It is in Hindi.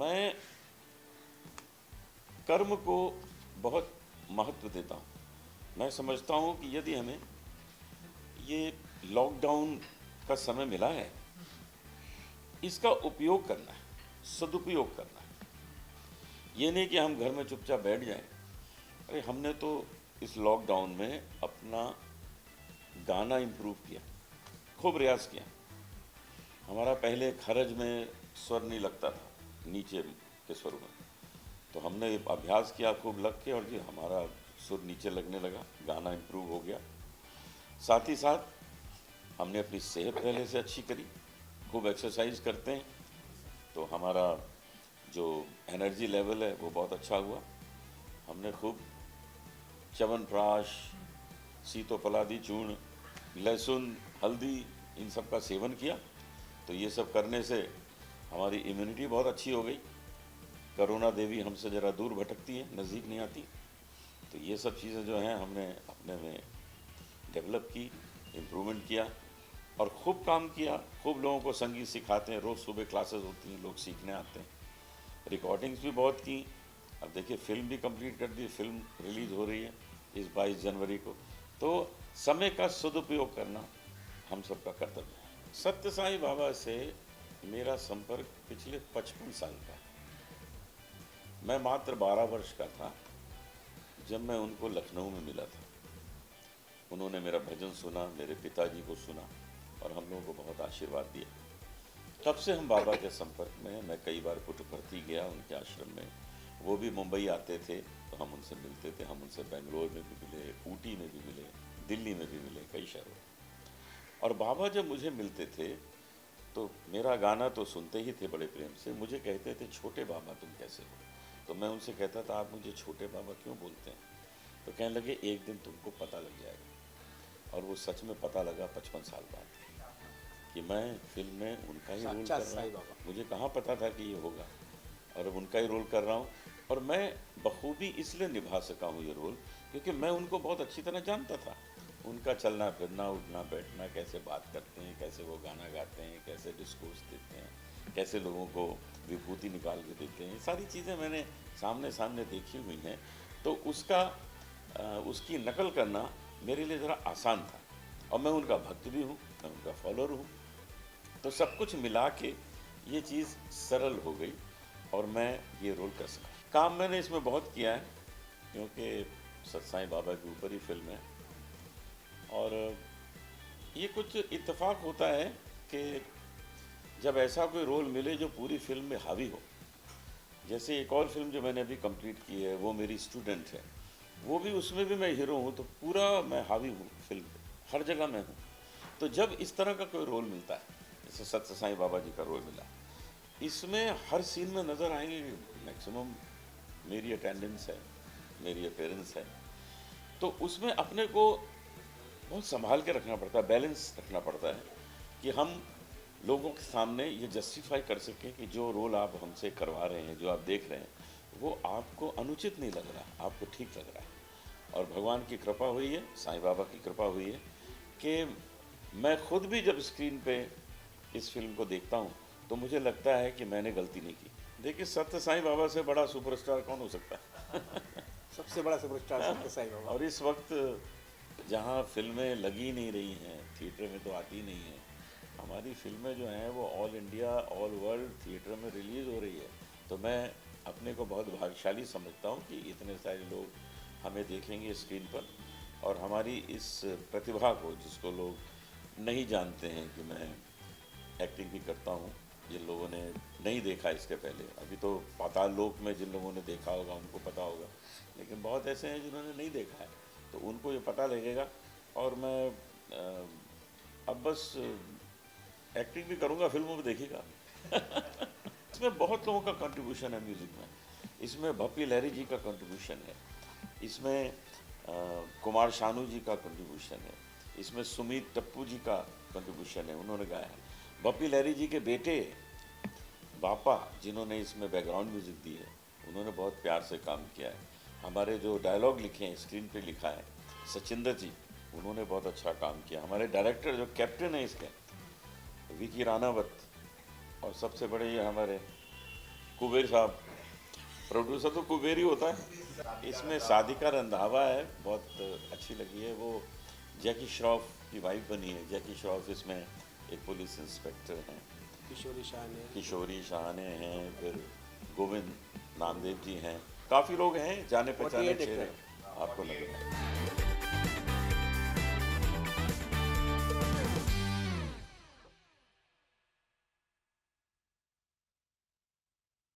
मैं कर्म को बहुत महत्व देता हूँ। मैं समझता हूँ कि यदि हमें ये लॉकडाउन का समय मिला है, इसका उपयोग करना है, सदुपयोग करना है। ये नहीं कि हम घर में चुपचाप बैठ जाएं। अरे हमने तो इस लॉकडाउन में अपना गाना इम्प्रूव किया, खूब रियाज किया। हमारा पहले खरज में स्वर नहीं लगता था, नीचे के स्वर में, तो हमने अभ्यास किया खूब लग के, और जी हमारा सुर नीचे लगने लगा, गाना इम्प्रूव हो गया। साथ ही साथ हमने अपनी सेहत पहले से अच्छी करी, खूब एक्सरसाइज करते हैं तो हमारा जो एनर्जी लेवल है वो बहुत अच्छा हुआ। हमने खूब च्यवनप्राश, सीतोपलादी चूर्ण, लहसुन, हल्दी, इन सब का सेवन किया। तो ये सब करने से हमारी इम्यूनिटी बहुत अच्छी हो गई। कोरोना देवी हमसे ज़रा दूर भटकती है, नज़दीक नहीं आती। तो ये सब चीज़ें जो हैं हमने अपने में डेवलप की, इम्प्रूवमेंट किया और खूब काम किया। खूब लोगों को संगीत सिखाते हैं, रोज़ सुबह क्लासेस होती हैं, लोग सीखने आते हैं। रिकॉर्डिंग्स भी बहुत की। अब देखिए फिल्म भी कंप्लीट कर दी, फिल्म रिलीज़ हो रही है इस 22 जनवरी को। तो समय का सदुपयोग करना हम सबका कर्तव्य है। सत्य साईं बाबा से मेरा संपर्क पिछले 55 साल का है। मैं मात्र 12 वर्ष का था जब मैं उनको लखनऊ में मिला था। उन्होंने मेरा भजन सुना, मेरे पिताजी को सुना और हम लोगों को बहुत आशीर्वाद दिया। तब से हम बाबा के संपर्क में हैं। मैं कई बार पुट्टपर्थी गया उनके आश्रम में, वो भी मुंबई आते थे तो हम उनसे मिलते थे। हम उनसे बेंगलोर में भी मिले, ऊटी में भी मिले, दिल्ली में भी मिले, कई शहरों में। और बाबा जब मुझे मिलते थे तो मेरा गाना तो सुनते ही थे बड़े प्रेम से। मुझे कहते थे, छोटे बाबा तुम कैसे हो? तो मैं उनसे कहता था, आप मुझे छोटे बाबा क्यों बोलते हैं? तो कहने लगे, एक दिन तुमको पता लग जाएगा। और वो सच में पता लगा 55 साल बाद कि मैं फिल्म में उनका ही रोल कर रहा हूँ। मुझे कहाँ पता था कि ये होगा, और अब उनका ही रोल कर रहा हूँ। और मैं बखूबी इसलिए निभा सका हूँ ये रोल क्योंकि मैं उनको बहुत अच्छी तरह जानता था। उनका चलना फिरना, उठना बैठना, कैसे बात करते हैं, कैसे वो गाना गाते हैं, कैसे डिस्कोर्स देते हैं, कैसे लोगों को विभूति निकाल के देते हैं, सारी चीज़ें मैंने सामने सामने देखी हुई हैं। तो उसकी नकल करना मेरे लिए ज़रा आसान था। और मैं उनका भक्त भी हूँ, मैं उनका फॉलोअर हूँ। तो सब कुछ मिला के ये चीज़ सरल हो गई और मैं ये रोल कर सका। काम मैंने इसमें बहुत किया है क्योंकि सत्साई बाबा के ऊपर ही फिल्म है। और ये कुछ इत्तेफाक होता है कि जब ऐसा कोई रोल मिले जो पूरी फिल्म में हावी हो। जैसे एक और फिल्म जो मैंने अभी कंप्लीट की है, वो मेरी स्टूडेंट है, वो भी, उसमें भी मैं हीरो हूँ। तो पूरा मैं हावी हूँ फिल्म पे, हर जगह मैं हूँ। तो जब इस तरह का कोई रोल मिलता है, जैसे सत्य साईं बाबा जी का रोल मिला, इसमें हर सीन में नज़र आएंगे मैक्सिमम मेरी अटेंडेंस है, मेरी अपीयरेंस है। तो उसमें अपने को बहुत संभाल के रखना पड़ता है, बैलेंस रखना पड़ता है कि हम लोगों के सामने ये जस्टिफाई कर सकें कि जो रोल आप हमसे करवा रहे हैं, जो आप देख रहे हैं, वो आपको अनुचित नहीं लग रहा, आपको ठीक लग रहा है। और भगवान की कृपा हुई है, साईं बाबा की कृपा हुई है कि मैं खुद भी जब स्क्रीन पे इस फिल्म को देखता हूँ तो मुझे लगता है कि मैंने गलती नहीं की। देखिए, सत्य साईं बाबा से बड़ा सुपरस्टार कौन हो सकता है? सबसे बड़ा सुपरस्टार सत्य साईं बाबा। और इस वक्त जहाँ फिल्में लगी नहीं रही हैं, थिएटर में तो आती नहीं हैं, हमारी फिल्में जो हैं वो all India, all world theatre में रिलीज़ हो रही है। तो मैं अपने को बहुत भाग्यशाली समझता हूँ कि इतने सारे लोग हमें देखेंगे स्क्रीन पर, और हमारी इस प्रतिभा को, जिसको लोग नहीं जानते हैं कि मैं एक्टिंग भी करता हूँ, जिन लोगों ने नहीं देखा इसके पहले, अभी तो पाताल लोक में जिन लोगों ने देखा होगा उनको पता होगा, लेकिन बहुत ऐसे हैं जिन्होंने नहीं देखा है, तो उनको ये पता लगेगा। और मैं अब बस एक्टिंग भी करूँगा, फिल्मों में देखिएगा। इसमें बहुत लोगों का कंट्रीब्यूशन है म्यूज़िक में। इसमें भप्पी लहरी जी का कंट्रीब्यूशन है, इसमें कुमार शानू जी का कंट्रीब्यूशन है, इसमें सुमित टप्पू जी का कंट्रीब्यूशन है, उन्होंने गाया है। भप्पी लहरी जी के बेटे बापा, जिन्होंने इसमें बैकग्राउंड म्यूज़िक दी है, उन्होंने बहुत प्यार से काम किया है। हमारे जो डायलॉग लिखे हैं, स्क्रीन पे लिखा है सचिंदर जी, उन्होंने बहुत अच्छा काम किया। हमारे डायरेक्टर जो कैप्टन है इसके, विकी रानावत, और सबसे बड़े ये हमारे कुबेर साहब, प्रोड्यूसर तो कुबेर ही होता है। इसमें साधिका रंधावा है, बहुत अच्छी लगी है। वो जैकी श्रॉफ की वाइफ बनी है। जैकी श्रॉफ इसमें एक पुलिस इंस्पेक्टर हैं। किशोरी शाहने हैं, फिर गोविंद नामदेव जी हैं, काफ़ी लोग हैं, जाने पहचाने चेहरे आपको लगेगा।